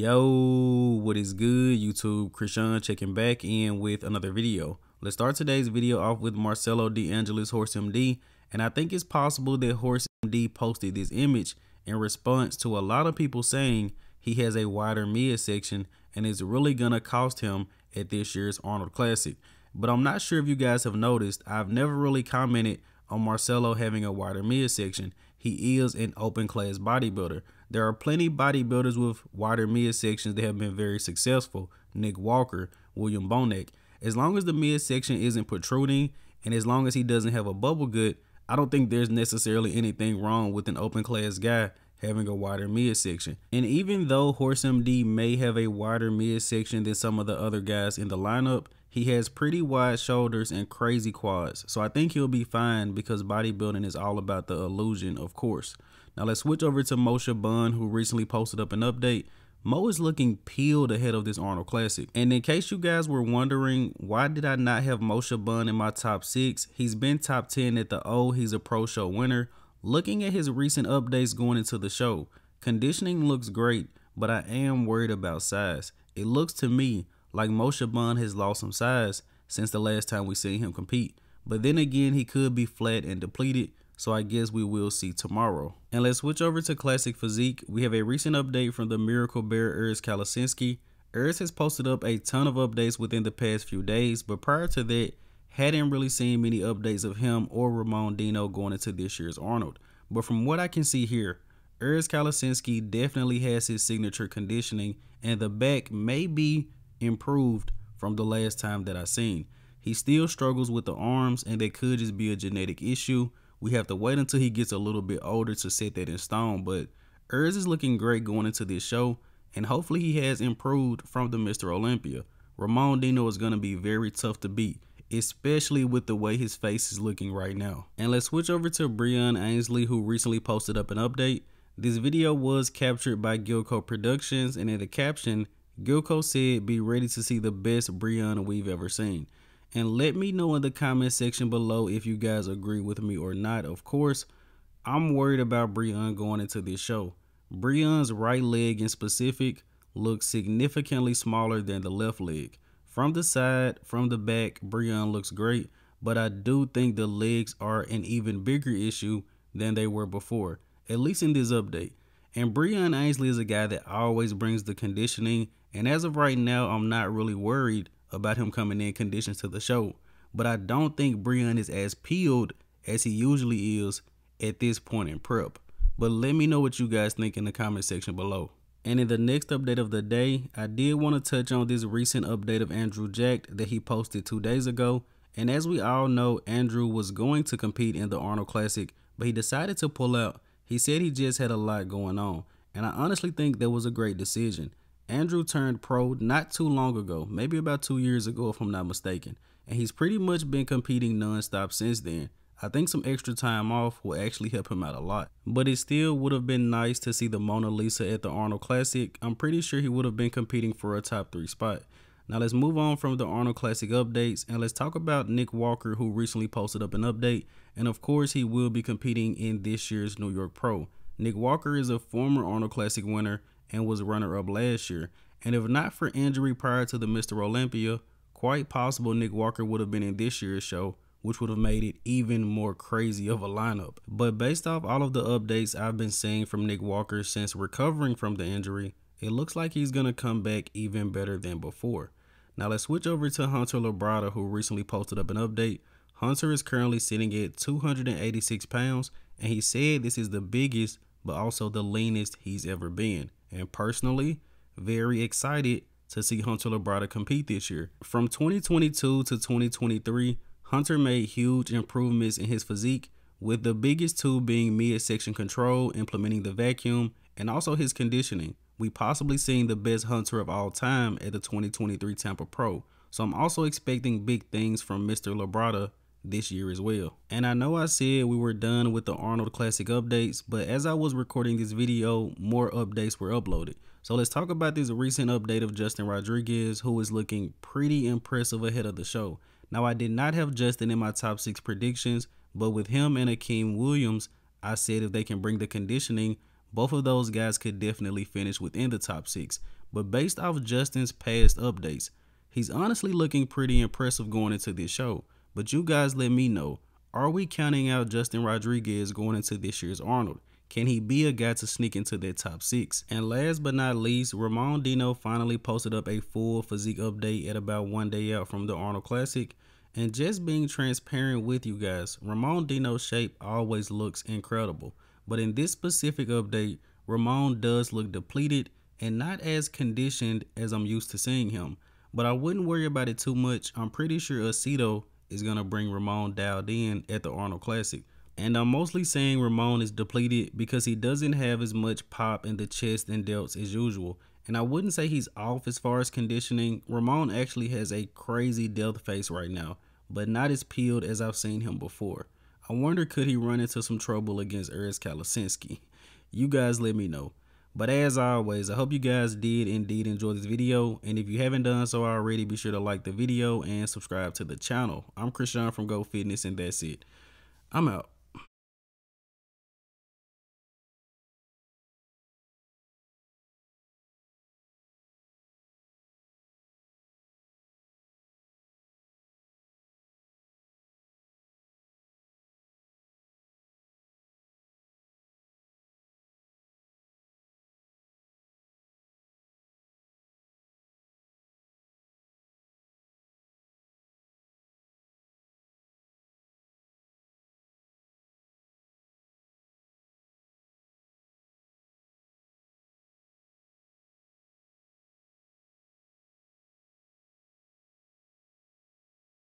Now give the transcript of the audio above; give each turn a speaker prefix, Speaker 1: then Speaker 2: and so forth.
Speaker 1: Yo, what is good, YouTube? Krishan checking back in with another video. Let's start today's video off with Marcelo DeAngelis Horse MD, and I think it's possible that Horse MD posted this image in response to a lot of people saying he has a wider midsection and it's really gonna cost him at this year's Arnold Classic. But I'm not sure if you guys have noticed, I've never really commented on Marcelo having a wider midsection. He is an open class bodybuilder. There are plenty bodybuilders with wider midsections that have been very successful. Nick Walker, William Bonac. As long as the midsection isn't protruding and as long as he doesn't have a bubble gut, I don't think there's necessarily anything wrong with an open class guy having a wider midsection. And even though Horse MD may have a wider midsection than some of the other guys in the lineup, he has pretty wide shoulders and crazy quads. So I think he'll be fine because bodybuilding is all about the illusion, of course. Now let's switch over to Shabaan, who recently posted up an update. Mo is looking peeled ahead of this Arnold Classic. And in case you guys were wondering, why did I not have Shabaan in my top 6? He's been top 10 at the O. He's a pro show winner. Looking at his recent updates going into the show, conditioning looks great, but I am worried about size. It looks to me like Shabaan has lost some size since the last time we seen him compete. But then again, he could be flat and depleted, so I guess we will see tomorrow. And let's switch over to Classic Physique. We have a recent update from the Miracle Bear Urs Kalecinski. Urs has posted up a ton of updates within the past few days, but prior to that, hadn't really seen many updates of him or Ramon Dino going into this year's Arnold. But from what I can see here, Urs Kalecinski definitely has his signature conditioning, and the back may be improved from the last time that I seen. He still struggles with the arms, and that could just be a genetic issue. We have to wait until he gets a little bit older to set that in stone, but Urs is looking great going into this show, and hopefully he has improved from the Mr. Olympia. Ramon Dino is going to be very tough to beat, especially with the way his face is looking right now. And let's switch over to Breon Ansley, who recently posted up an update. This video was captured by Gilco Productions, and in the caption, Gilco said, "Be ready to see the best Breon we've ever seen." And let me know in the comment section below if you guys agree with me or not. Of course, I'm worried about Breon going into this show. Breon's right leg in specific looks significantly smaller than the left leg. From the side, from the back, Breon looks great, but I do think the legs are an even bigger issue than they were before, at least in this update. And Breon Ansley is a guy that always brings the conditioning, and as of right now, I'm not really worried about him coming in conditions to the show. But I don't think Breon is as peeled as he usually is at this point in prep. But let me know what you guys think in the comment section below. And in the next update of the day, I did want to touch on this recent update of Andrew Jacked that he posted 2 days ago. And as we all know, Andrew was going to compete in the Arnold Classic, but he decided to pull out. He said he just had a lot going on, and I honestly think that was a great decision. Andrew turned pro not too long ago, maybe about 2 years ago if I'm not mistaken, and he's pretty much been competing non-stop since then. I think some extra time off will actually help him out a lot. But it still would have been nice to see the Mona Lisa at the Arnold Classic. I'm pretty sure he would have been competing for a top 3 spot. Now let's move on from the Arnold Classic updates, and let's talk about Nick Walker, who recently posted up an update. And of course, he will be competing in this year's New York Pro. Nick Walker is a former Arnold Classic winner and was runner-up last year. And if not for injury prior to the Mr. Olympia, quite possible Nick Walker would have been in this year's show, which would have made it even more crazy of a lineup. But based off all of the updates I've been seeing from Nick Walker since recovering from the injury, it looks like he's going to come back even better than before. Now let's switch over to Hunter Labrada, who recently posted up an update. Hunter is currently sitting at 286 pounds, and he said this is the biggest but also the leanest he's ever been. And personally, very excited to see Hunter Labrada compete this year. From 2022 to 2023, Hunter made huge improvements in his physique, with the biggest two being midsection control, implementing the vacuum, and also his conditioning. We possibly seen the best Hunter of all time at the 2023 Tampa Pro. So I'm also expecting big things from Mr. Labrada this year as well. And I know I said we were done with the Arnold Classic updates, but as I was recording this video, more updates were uploaded. So let's talk about this recent update of Justin Rodriguez, who is looking pretty impressive ahead of the show. Now, I did not have Justin in my top 6 predictions, but with him and Akeem Williams, I said if they can bring the conditioning, both of those guys could definitely finish within the top 6. But based off Justin's past updates, he's honestly looking pretty impressive going into this show. But you guys let me know, are we counting out Justin Rodriguez going into this year's Arnold? Can he be a guy to sneak into that top 6? And last but not least, Ramon Dino finally posted up a full physique update at about 1 day out from the Arnold Classic. And just being transparent with you guys, Ramon Dino's shape always looks incredible. But in this specific update, Ramon does look depleted and not as conditioned as I'm used to seeing him. But I wouldn't worry about it too much. I'm pretty sure Aceto is going to bring Ramon dialed in at the Arnold Classic. And I'm mostly saying Ramon is depleted because he doesn't have as much pop in the chest and delts as usual. And I wouldn't say he's off as far as conditioning. Ramon actually has a crazy depth face right now, but not as peeled as I've seen him before. I wonder, could he run into some trouble against Urs Kalecinski? You guys let me know. But as always, I hope you guys did indeed enjoy this video. And if you haven't done so already, be sure to like the video and subscribe to the channel. I'm Krishan from Go Fitness, and that's it. I'm out.